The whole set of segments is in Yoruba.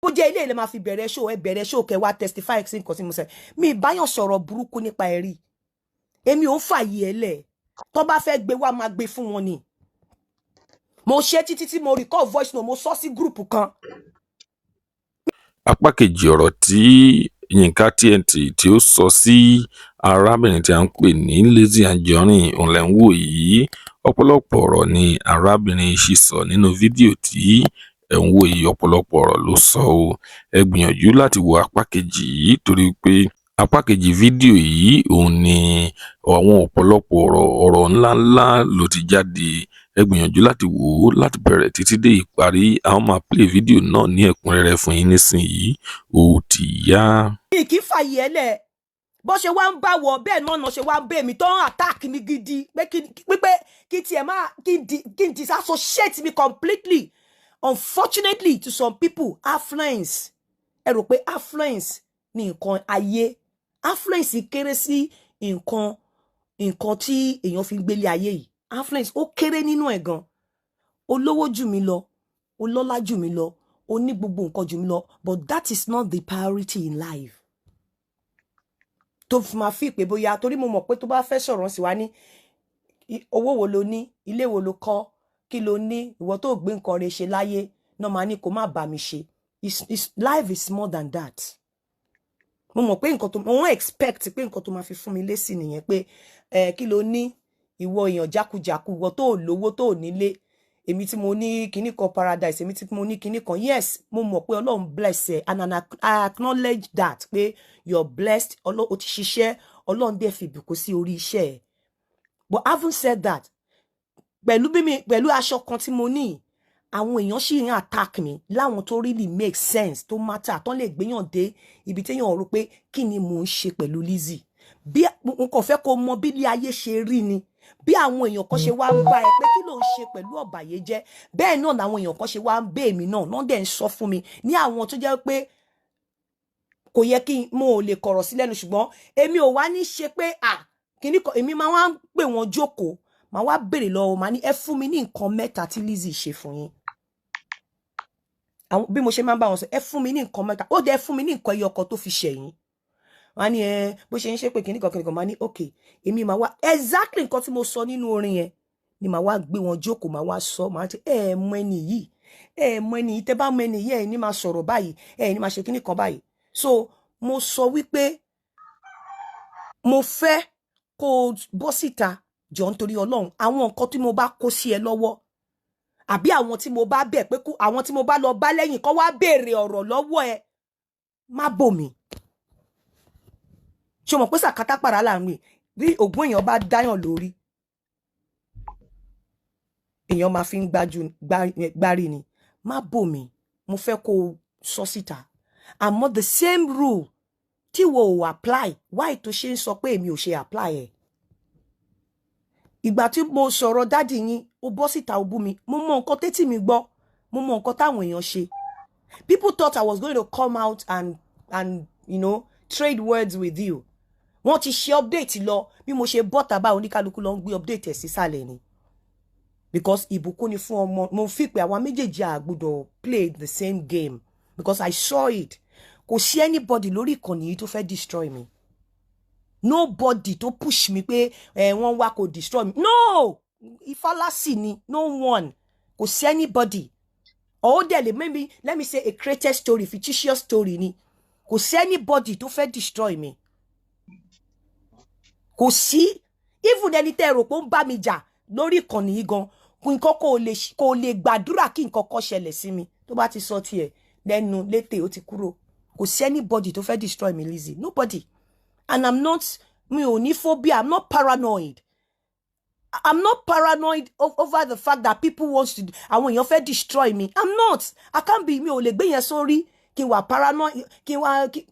bó jẹ́ ilé ilé máa fi bẹ̀rẹ̀ show kẹ́ wá testify sí nǹkan tí mo sọ mi báyọ̀ sọ̀rọ̀ burúkú nípa ẹ̀rí èmi ò ń fàyè ẹlẹ̀ tó bá fẹ́ gbé wá máa gbé fún wọn ni mo ṣe títí tí mo record voice note mo sọ sí group kan. apá kejì ọ̀rọ̀ tí Yínká TNT tí ó sọ sí arábìnrin tí a ń pè ní Lizzy Anjorin òun lẹ́ ń wò yìí ọ̀pọ̀lọpọ̀ ọ̀rọ̀ ni arábìnrin ṣì sọ nínú fídíò tí ẹ̀ ń wò yìí ọ̀pọ̀lọpọ̀ ọ̀rọ̀ ló sọ o ẹ gbìyànjú láti wo apá kejì yìí torí pé apá kejì fídíò yìí òun ni àwọn ọ̀pọ̀lọpọ̀ ọ̀rọ̀ ńláńlá ló ti jáde ẹ gbìyànjú láti wò ó láti bẹ̀rẹ̀ títí dé ìparí àwọn máa play fídíò náà ní ẹ̀kúnrẹ́rẹ́ fún yín nísìnyí ó ti yá. mi kì í fàyè ẹlẹ̀ bó ṣe wá ń bá wọ bẹ́ẹ̀ náà ṣe wá ń bẹ̀ mí tó ń attack mi gidi pé kí tiẹ̀ máa kí n disassociate mi completely unfortunately to some people affluence ẹ rò pé affluence ní nǹkan ayé affluence kéré sí nǹkan tí èèyàn fi ń gbélé ayé yìí affluence ó kéré nínú ẹ̀ gan olówó jù mí lọ olọ́lá jù mí lọ ó ní gbogbo nǹkan jù mí lọ but that is not the priority in life tó fi máa fi pé bóyá torí mo mọ̀ pé tó bá fẹ́ sọ̀rọ̀ sí wa ní owó wo lo ní ilé wo lo kọ́ kí lo ní ìwọ tó gbé nǹkan rẹ̀ ṣe láyé náà máa ní kó má bá mi ṣe life is more than that mo mọ̀ pé nǹkan tó mo wọ́n expect pé nǹkan tó máa fi fún mi lésì nìyẹn pé kí lo ní ìwọ èèyàn jákujàku ìwọ tó lówó tó nílé èmi tí mo ní kinní kan paradise èmi tí mo ní kinní kan yes mo mọ̀ pé Ọlọ́run bless ẹ and I acknowledge that pé you're blessed Ọlọ́run ó ti ṣiṣẹ́ Ọlọ́run dẹ̀ fi ìbùkún sí orí iṣẹ́ ẹ but having said that pẹ̀lú aṣọ kan tí mo ní àwọn èèyàn sì ń attack mi láwọn tó really make sense tó matter tó lè gbéyàn dé ibi téèyàn rò pé kí ni mò ń ṣe pẹ̀lú Lizzy bí n kò fẹ́ kó mọ bí ilé ayé ṣe rí ni bí àwọn èèyàn kan ṣe wá ń bá ẹ pé kí ló ń ṣe pẹ̀lú ọ̀bàyéjẹ́ bẹ́ẹ̀ náà làwọn èèyàn kan ṣe wá ń bẹ́ èmi náà dẹ̀ ń sọ fún mi ní àwọn tó jẹ́ pé kò yẹ kí mo lè kọ̀rọ̀ sí lẹ́nu ṣùgbọ́n èmi ò wá ní ṣe pé kíní kan èmi máa wá ń pè wọ́n jókòó máa wá béèrè lọ́wọ́ máa ní ẹ fún mi ní nǹkan mẹ́ta tí Lizzy ṣe fún yín bí mo ṣe máa ń bá wọn sọ ẹ fún mi ní nǹkan mẹ́ta ó dẹ̀ fún mi ní nǹkan ẹyọ kan tó fi ṣẹ̀yìn wọ́n ní bó ṣe ń ṣe pé kíní kan máa ní okay èmi máa wá exactly nǹkan tí mo sọ nínú orin yẹn ni màá wá gbé wọn jókòó màá wá sọ màá ti mọ ẹni yìí tẹ́ bá mọ ẹni yìí ẹ ní máa sọ̀rọ̀ báyìí ẹ ní máa ṣe kíní kan báyìí so mo sọ wípé mo fẹ́ kó bọ́ síta jọ nítorí Ọlọ́run àwọn nǹkan tí mo bá kó sí ẹ lọ́wọ́ àbí àwọn tí mo bá bẹ̀ pé àwọn tí mo bá lọ bá lẹ́yìn kó wá béèrè ọ̀rọ̀ lọ́wọ́ ẹ má bò mí ṣé o mọ̀ pé sàkátà pàrà láàrin bí ògùn èèyàn bá dáyàn lórí èèyàn máa fi ń gbárí ni má bò mí mo fẹ́ kó sọ síta àmọ́ the same rule tí wo ò apply why tó ṣe ń sọ pé èmi ò ṣe apply ẹ̀ ìgbà tí mo sọ̀rọ̀ dádì yín ó bọ́ síta ó bú mi mo mọ nǹkan tétí mi gbọ́ mo mọ nǹkan táwọn èèyàn ṣe people thought I was going to come out and you know trade words with you wọ́n ti ṣe update lọ bí mo ṣe bọ́ tàbá oníkálukú lọ ń gbé update ẹ̀ sísàlẹ̀ ni because ìbùkún ni fún ọmọ mo fi pé àwọn méjèèjì àgbọ́dọ̀ play the same game because I saw it kò sí anybody lórí ìkànnì yìí tó fẹ́ destroy me nobody tó push mi pé wọ́n wá kó destroy me no ìfàlásì ni no one kò sí anybody or dẹ̀ lè maybe let me say a created story fictitious story ni kò sí anybody tó fẹ́ destroy me kò sí even ẹni tẹ́ rò pé ó ń bá mi jà lórí ìkànnì yìí gan nǹkan kò lè gbàdúrà kí nǹkan kan ṣẹlẹ̀ sí mi tó bá ti sọ tiẹ̀ lẹ́nu létè ó ti kúrò kò sí anybody tó fẹ́ destroy me Lizzy nobody and I'm not mi ò ní phobia I'm not paranoid over the fact that people want to àwọn èèyàn fẹ́ destroy me I'm not I can't be mi ò lè gbé yẹn sórí kí n wà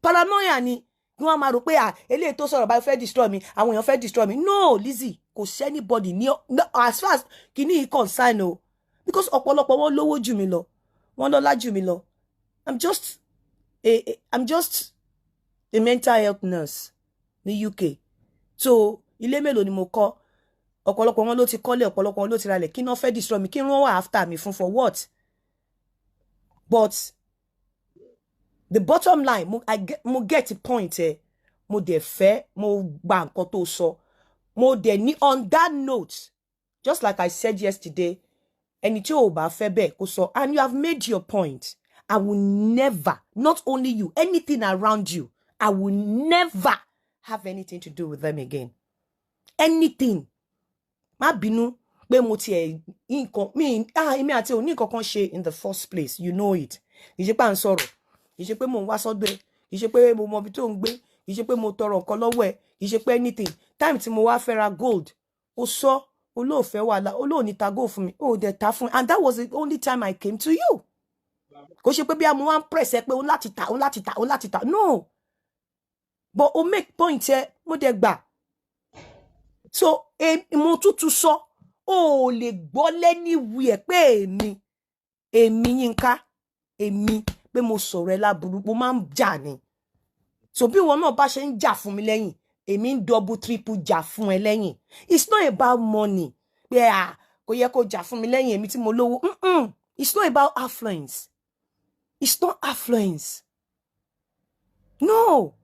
paranoia ni kí wọ́n máa rò pé eléyìí tó sọ̀rọ̀ báyìí fẹ́ destroy me àwọn èèyàn fẹ́ destroy me no Lizzy kò sí anybody ní as far as kìíní yìí concern o because ọ̀pọ̀lọpọ̀ wọn lówó jù mí lọ wọn lọ́lá jù mí lọ I'm just a mental health nurse ní UK so ilé mélòó ni mo kọ́ ọ̀pọ̀lọpọ̀ wọn ló ti kọ́lé ọ̀pọ̀lọpọ̀ wọn ló ti ralẹ̀ kí náà fẹ́ destroy mi kí wọ́n wà after mi fún for what but the bottom line, mo get the point mo dẹ̀ fẹ́, mo gba nǹkan tó sọ, mo dẹ̀ ní on that note, just like I said yesterday, ẹni tí ò bá fẹ́ bẹ́ẹ̀ kó sọ, and you have made your point. I will never, not only you, anything around you, I will never have anything to do with them again. Anything. Má bínú pé mo tiẹ̀ nǹkan mi èmi àti òní nǹkan kan ṣe in the first place, you know it. Kì í ṣe pé à ń sọ̀rọ̀, kì í ṣe pé mo ń wá sọ́dọ̀ ẹ̀, kì í ṣe pé mo mọ ibi tó ń gbé, kì í ṣe pé mo tọrọ nǹkan lọ́wọ́ ẹ̀, kì í ṣe pé anything. Time tí mo wá fẹ́ ra gold, ó sọ olóòfẹ́ wàhálà, olóòní ta gold fún mi, ó dẹ̀ ta fún mi, and that was the only time I came to you. Kò ṣe pé bí mo wá ń press ẹ pé ó láti ta, ó láti ta, ó láti ta. No. But o make point mo dẹ̀ gbà. So, mo tútù sọ, o lè gbọ́ lẹ́niwì ẹ̀ pé èmi Yínká, èmi pé mo sọ̀rọ̀ ẹ láburú, mo máa ń jà ni. So bí wọn náà bá ṣe ń jà fún mi lẹ́yìn, èmi ń double triple jà fún ẹ lẹ́yìn. It's not about money. Pé kò yẹ kó jà fún mi lẹ́yìn èmi tí mo lówó. It's not about affluence. It's not affluence. No.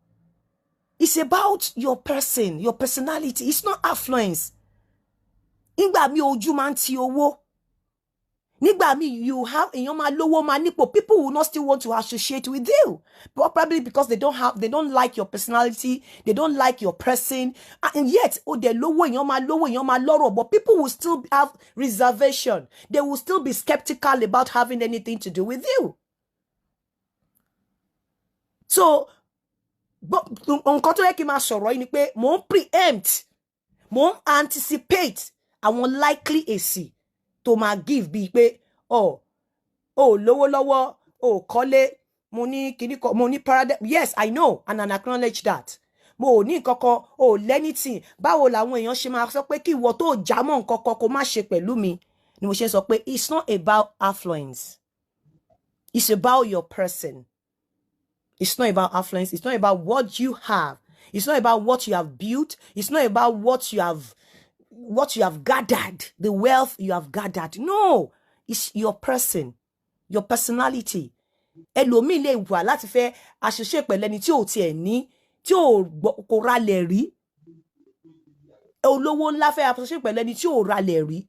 It's about your person, your personality. It's not affluence. Nígbà mi ojú máa ń ti owó. Nígbà mi you have èèyàn máa lówó máa nípò. People will not still want to associate with you. Probably because they don't like your personality, they don't like your person. And yet, dẹ̀ lówó, èèyàn máa lọ́rọ̀. But people will still have reservation. They will still be skeptical about having anything to do with you. So, nǹkan tó yẹ kí n máa sọ̀rọ̀ yìí ni pé mò ń preempt, mò ń anticipate àwọn likely èsì tó máa give bíi pé lówó lọ́wọ́, kọ́lé, mo ní kíní kan, mo ní paradigm. Yes, I know and I acknowledge that. Mo ò ní nǹkan kan, lẹ́nìtì. Báwo làwọn èèyàn ṣe máa sọ pé kí ìwọ tó jámọ́ nǹkan kan kó má ṣe pẹ̀lú mi? Ni mo ṣe sọ pé it's not about affluence. It's about your person. It's not about affluence. It's not about what you have. It's not about what you have built. It's not about what you have gathered, the wealth you have gathered. No, it's your person, your personality. Ẹlòmíì lè wà láti fẹ́ associate pẹ̀lú ẹni tí ò tiẹ̀ ní, tí kò ralẹ̀ rí. Olówó ńlá fẹ́ associate pẹ̀lú ẹni tí ò ralẹ̀ rí.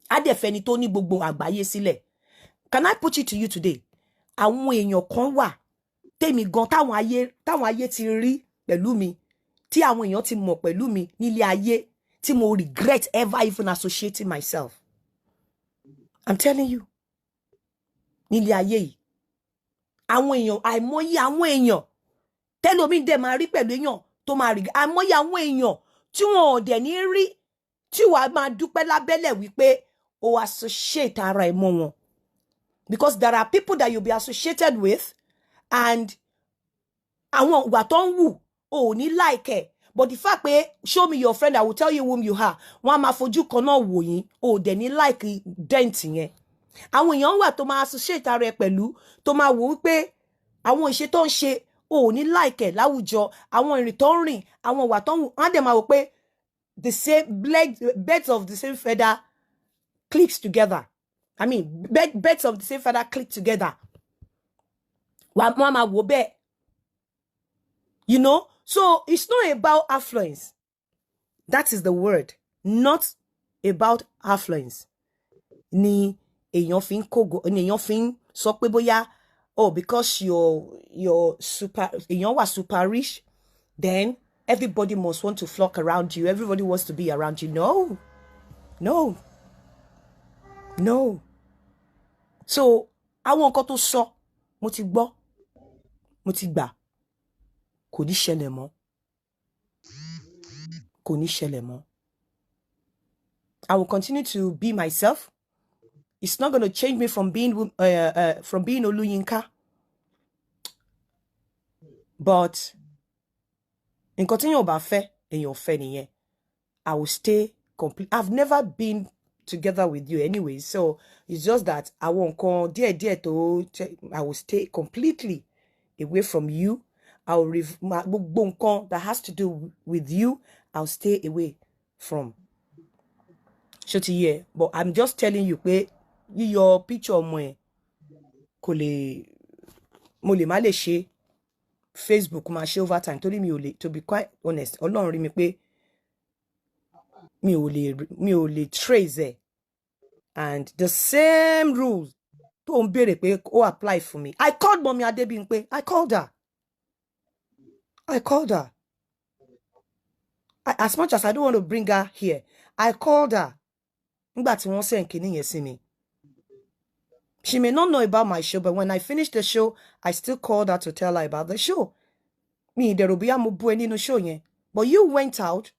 Á dẹ̀ fẹ́ni tó ní gbogbo àgbáyé sílẹ̀. Can I put it to you today? Àwọn èèyàn kan wà tèmi gan táwọn ayé ti rí pẹ̀lú mi, tí àwọn èèyàn ti mọ̀ pẹ̀lú mi nílé ayé, tí mo regret ever even associating myself. I'm telling you. Nílé ayé yìí. Àwọn èèyàn, àìmọye àwọn èèyàn tẹ́lómi dẹ̀ máa rí pẹ̀lú èèyàn tó máa rí. Àìmọye àwọn èèyàn tí wọn ò dẹ̀ ní rí, tí wàá máa dúpẹ́ lábẹ́lẹ̀ wípé o associate ara ẹ̀ mọ́ wọn. Because there are people that you'll be associated with, and àwọn ìwà tó ń wù ò ní like ẹ̀. But the fact pé show me your friend, I will tell you whom you are. Wọ́n á máa fojú kan náà wò yín, ò dẹ̀ ní like dent yẹn. Àwọn èèyàn wà tó máa associate ara ẹ̀ pẹ̀lú, tó máa wò wípé àwọn ìṣe tó ń ṣe ò ní like ẹ̀ láwùjọ, àwọn ìrìn tó ń rìn, àwọn ìwà tó ń wù, wọ́n á dẹ̀ máa wò pé the same birds of the same feather clicks together. I mean, birds of the same feather click together. Mama wobe. You know? So it's not about affluence. That is the word. Not about affluence. Ni èèyàn fin kogo, ni èèyàn fin sọ pé bóyá, because you're super, èèyàn wà super rich, then everybody must want to flock around you. Everybody wants to be around you. No. No. No. So, àwọn nǹkan tó sọ, mo ti gbọ́, mo ti gbà, kò ní ṣẹlẹ̀ mọ́. Kò ní ṣẹlẹ̀ mọ́. I will continue to be myself. It's not going to change me from being Oluyinka. But nǹkan tí yóò bá fẹ́, èèyàn fẹ́ nìyẹn. I will stay complete. I've never been together with you anyway, so it's just that I won't come I will stay completely away from you. I will that has to do with you, I'll stay away from. But I'm just telling you, your picture mo kò lè mo lè má lè ṣe Facebook máa ṣe over time torí mi ò lè, to be quite honest, Ọlọ́run rí mi pé mi ò lè trace ẹ̀, and the same rules tó ń béèrè pé ó apply for me. I called Mommy Adebimpe. I called her. As much as I don't want to bring her here, I called her. Nígbà tí wọ́n send kíní yẹn sí mi. She may not know about my show, but when I finished the show, I still called her to tell her about the show. Mi ìdẹ̀rù bóyá mo bú ẹ nínú show yẹn. But you went out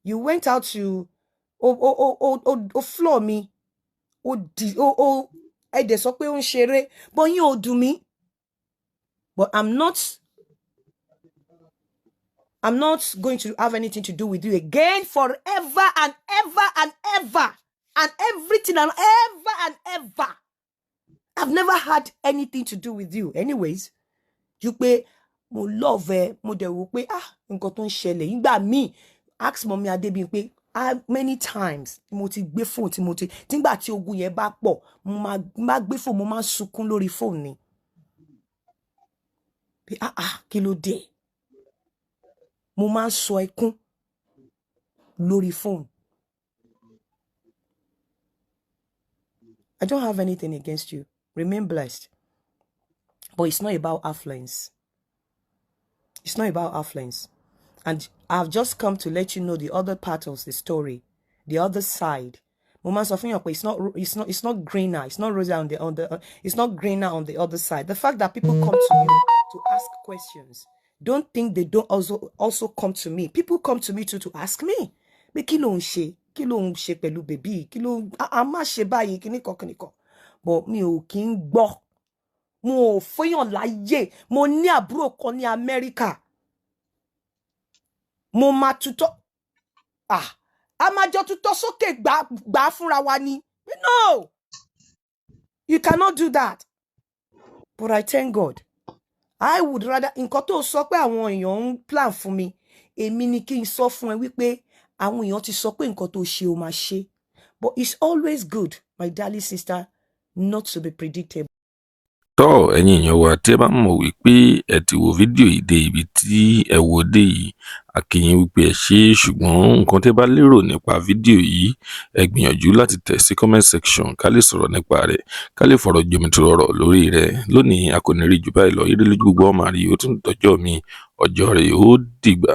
to floor me. Ẹ dẹ̀ sọ pé ó ń ṣeré, but yín ò dùn mí. But I'm not going to have anything to do with you again forever and ever and ever. And everything and ever and ever. I've never had anything to do with you. Anyways, you pé mo love ẹ, mo dẹ̀ wò pé nǹkan tó ń ṣẹlẹ̀. Nígbà míì, ask Mommy Adebimpe, many times mo ti gbé phone nígbà tí ogun yẹn bá pọ̀, mo máa gbé phone, mo máa sunkún lórí phone ni. Pé kí ló dé? Mo máa sọ ẹkún lórí phone. I don't have anything against you. Remain blessed. But it's not about affluence. It's not about affluence. And I've just come to let you know the other part of the story, the other side. It's not greener. It's not rosier it's not greener on the other side. The fact that people come to you to ask questions, don't think they don't also come to me. People come to me too to ask me. But kí ló ń ṣe pẹ̀lú bèbí, kí ló má ṣe báyìí kíníkan. But mi ò kí ń gbọ́. Mo ò fẹ́yàn láyé. Mo ní àbúrò kan ní Amẹ́ríkà. Mo máa tutọ́. A máa jọ tutọ́ sókè gbà fúnra wa ni. No! You cannot do that. But I thank God. I would rather, nǹkan tó sọ pé àwọn èèyàn ń plan fún mi, èmi ni kí n sọ fún ẹ wípé àwọn èèyàn ti sọ pé nǹkan tó ṣe ó máa ṣe. But it's always good, my darling sister, not to be predictable. Tọ́ ẹ̀yin èèyàn wa tí ẹ bá mọ̀ wípé ẹ ti wo fídíò yìí dé ibi tí ẹ wò dé yìí, a kí yín wípé ẹ ṣé, ṣùgbọ́n nǹkan tí ẹ bá lérò nípa fídíò yìí, ẹ gbìyànjú láti tẹ̀ sí comment section ká lè sọ̀rọ̀ nípa rẹ̀, ká lè fọ̀rọ̀ jomitoro ọ̀rọ̀ lórí rẹ̀. Lónìí a kò ní rí jù báyìí lọ. Ire lójú gbogbo ọmọ àrí, ó tún dọjọ́ mi, ọjọ́ rẹ̀ ó dìgbà.